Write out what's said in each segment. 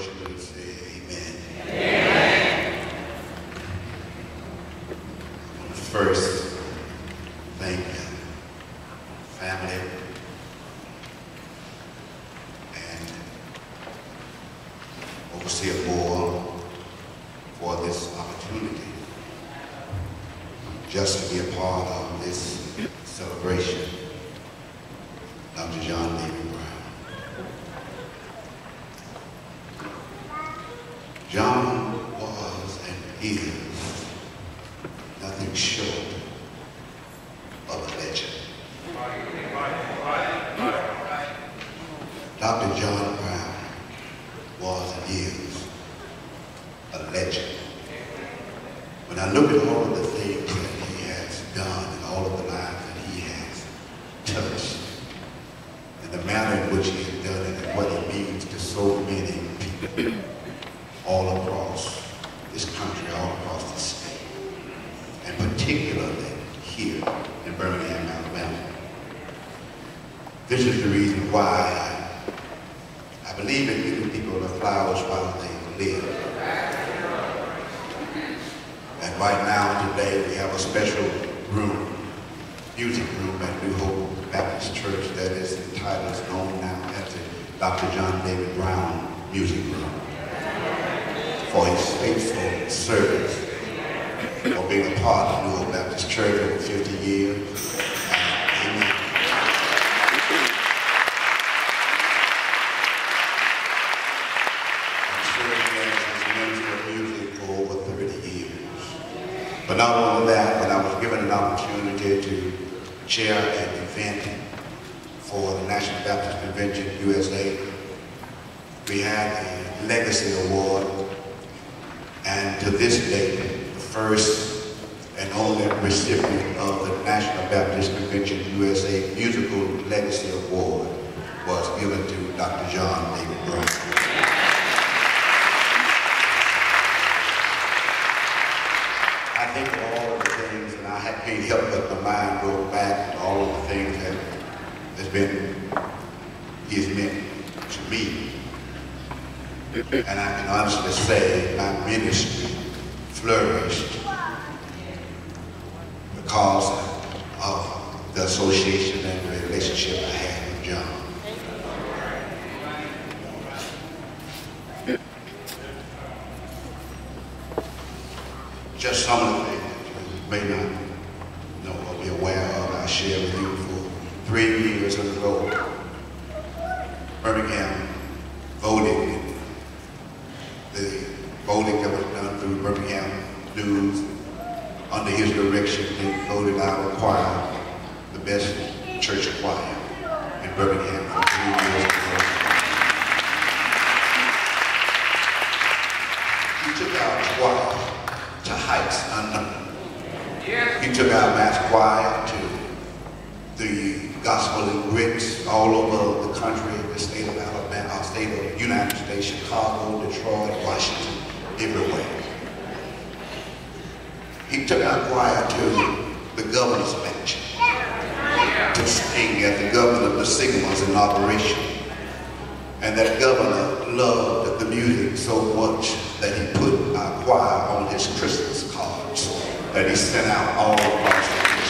worship and say amen. Amen. First, thank you, family, and Overseer Moore for this opportunity just to be a part of this celebration. Dr. John David Brown. John was and is nothing short of a legend. Dr. John Brown was and is a legend. When I look at all of the things that he has done and all of the lives that he has touched, and the manner in which he has done it and what it means to so many people all across this country, all across the state, and particularly here in Birmingham, Alabama. This is the reason why I believe in giving people the flowers while they live. And right now, today, we have a special room, music room at New Hope Baptist Church that is entitled, is known now as the Dr. John David Brown Music Room, for his faithful service, for being a part of New Hope Baptist Church over 50 years. Amen. And serving as minister of music for over 30 years. But not only that, but I was given an opportunity to chair an event for the National Baptist Convention USA. We had a Legacy Award, and to this day, the first and only recipient of the National Baptist Convention USA Musical Legacy Award was given to Dr. John David Brown. I think of all of the things, and I can't help but my mind go back to all of the things that he's meant to me. And I can honestly say my ministry flourished because of the association and the relationship I had with John. Just some of the things that you may not know or be aware of, I shared with you for 3 years in a row. Birmingham voted. The voting that was done through Birmingham News, under his direction, they voted our choir the best church choir in Birmingham for 3 years in a row. He took our choir to heights unknown. He took our mass choir to the gospel and grits all over the country, the state of Alabama, our state of the United States, Chicago, Detroit, Washington, everywhere. He took our choir to the governor's mansion to sing at the governor of the Sigma's inauguration. And that governor loved the music so much that he put our choir on his Christmas cards that he sent out all across the country.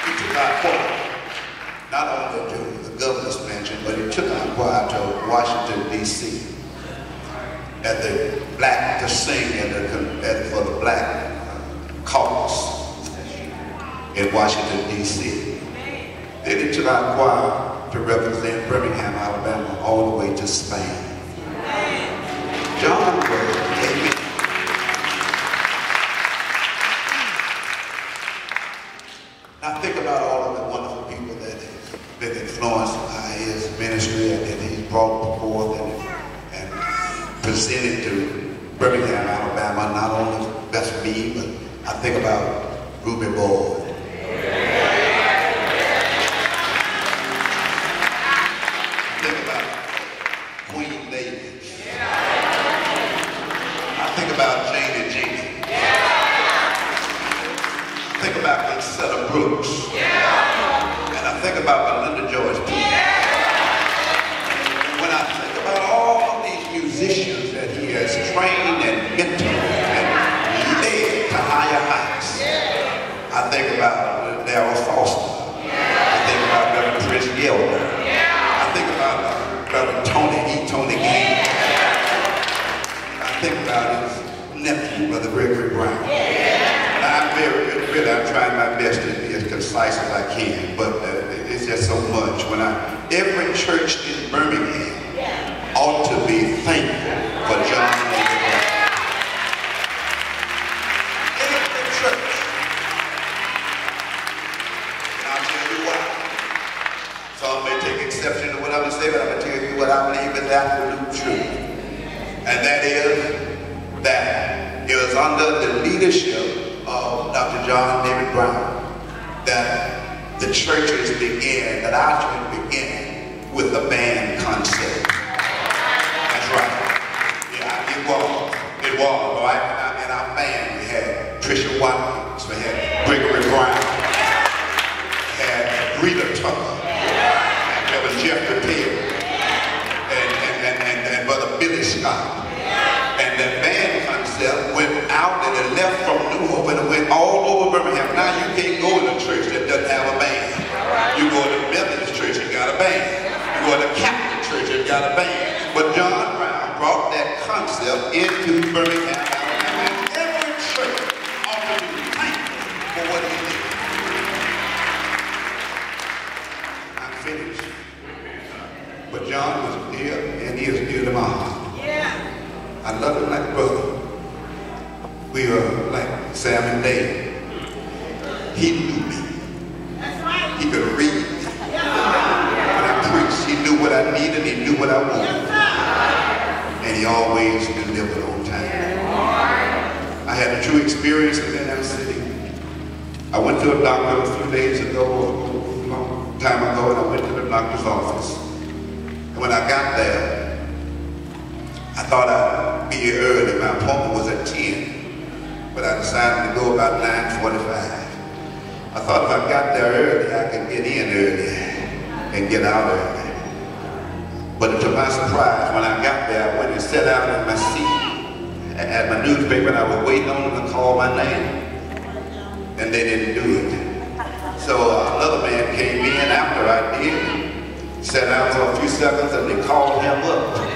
He took our choir not only to the governor's mansion, but he took our choir to Washington, D.C. to sing for the black caucus in Washington, D.C. Then he took our choir to represent Birmingham, Alabama, all the way to Spain. John was amen. I think about all of the wonderful people that have been influenced by his ministry and that he's brought forth and presented to Birmingham, Alabama. Not only that's me, but I think about Ruby Boyd. I think about Queen Davis. I think about Janie Jeannie. I think about Concetta Brooks. And I think about Belinda Joyce. think about his nephew, Brother Gregory Brown. I'm I'm trying my best to be as concise as I can, but it's just so much. Every church in Birmingham ought to be thankful for John David Brown. Every church. And I'll tell you why. Some may take exception to what I'm going to say, but I'm going to tell you what I believe is absolute truth. And that is that it was under the leadership of Dr. John David Brown that the churches began, that our church began with the band concept. That's right. Yeah, it was. It was, right? In our band, we had Trisha Watkins, we had Gregory Brown, we had Rita Tucker, and there was Jeffrey Perry, and Brother Billy Scott. And the band concept went out and it left from New Hope and it went all over Birmingham. Now you can't go in a church that doesn't have a band. You go to the Methodist church, it got a band. You go to the Catholic church, it got a band. But John Brown brought that concept into Birmingham, Alabama. And every church ought to be thankful for what he did. I'm finished. But John was dear and he is dear to my heart. I love him like a brother. We were like Sam and Dave. He knew me. He could read me. When I preached, he knew what I needed, he knew what I wanted. And he always delivered on time. I had a true experience in that city. I went to a doctor a few days ago, a long time ago, and I went to the doctor's office. And when I got there, I thought I'd be here early. My appointment was at 10, but I decided to go about 9:45. I thought if I got there early, I could get in early and get out early. But to my surprise, when I got there, I went and sat down in my seat at my newspaper, and I was waiting on them to call my name, and they didn't do it. So another man came in after I did, sat down for a few seconds, and they called him up.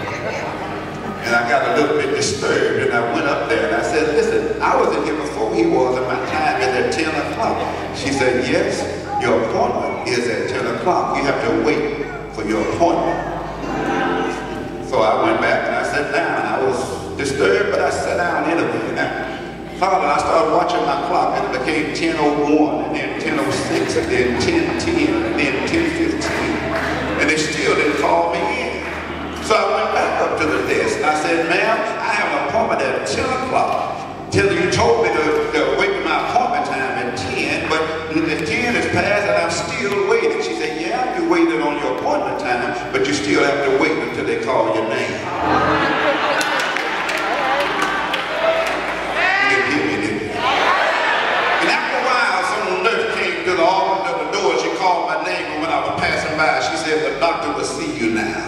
And I got a little bit disturbed, and I went up there and I said, listen, I was in here before he was, and my time is at 10 o'clock. She said, yes, your appointment is at 10 o'clock. You have to wait for your appointment. So I went back and I sat down. I was disturbed, but I sat down anyway. And I started watching my clock, and it became 10:01, and then 10:06, and then 10:10, and then 10:15. And they still didn't call me in. So I went back up to the desk and I said, ma'am, I have an appointment at 10 o'clock. You told me to wait for my appointment time at 10, but the 10 has passed and I'm still waiting. She said, yeah, you waited on your appointment time, but you still have to wait until they call your name. You didn't hear me, did you? And after a while, some nurse came to the office at the door. She called my name, and when I was passing by, she said, the doctor will see you now.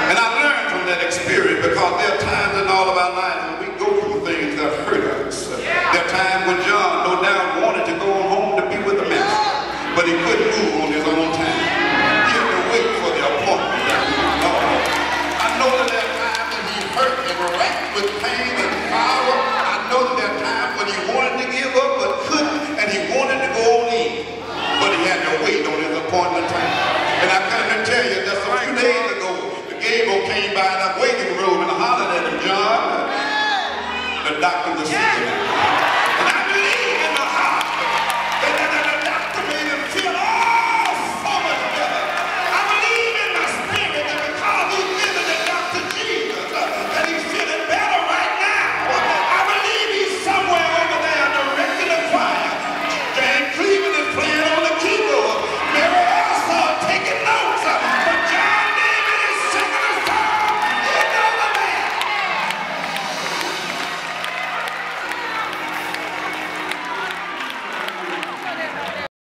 And I learned from that experience, because there are times in all of our lives when we go through things that hurt us. There are times when John, no doubt, wanted to go home to be with the master, but he couldn't move on his own time. He had to wait for the appointment that we were on. I know that there are times when he hurt and racked with pain and sorrow. I know that there are times when he wanted to give up, but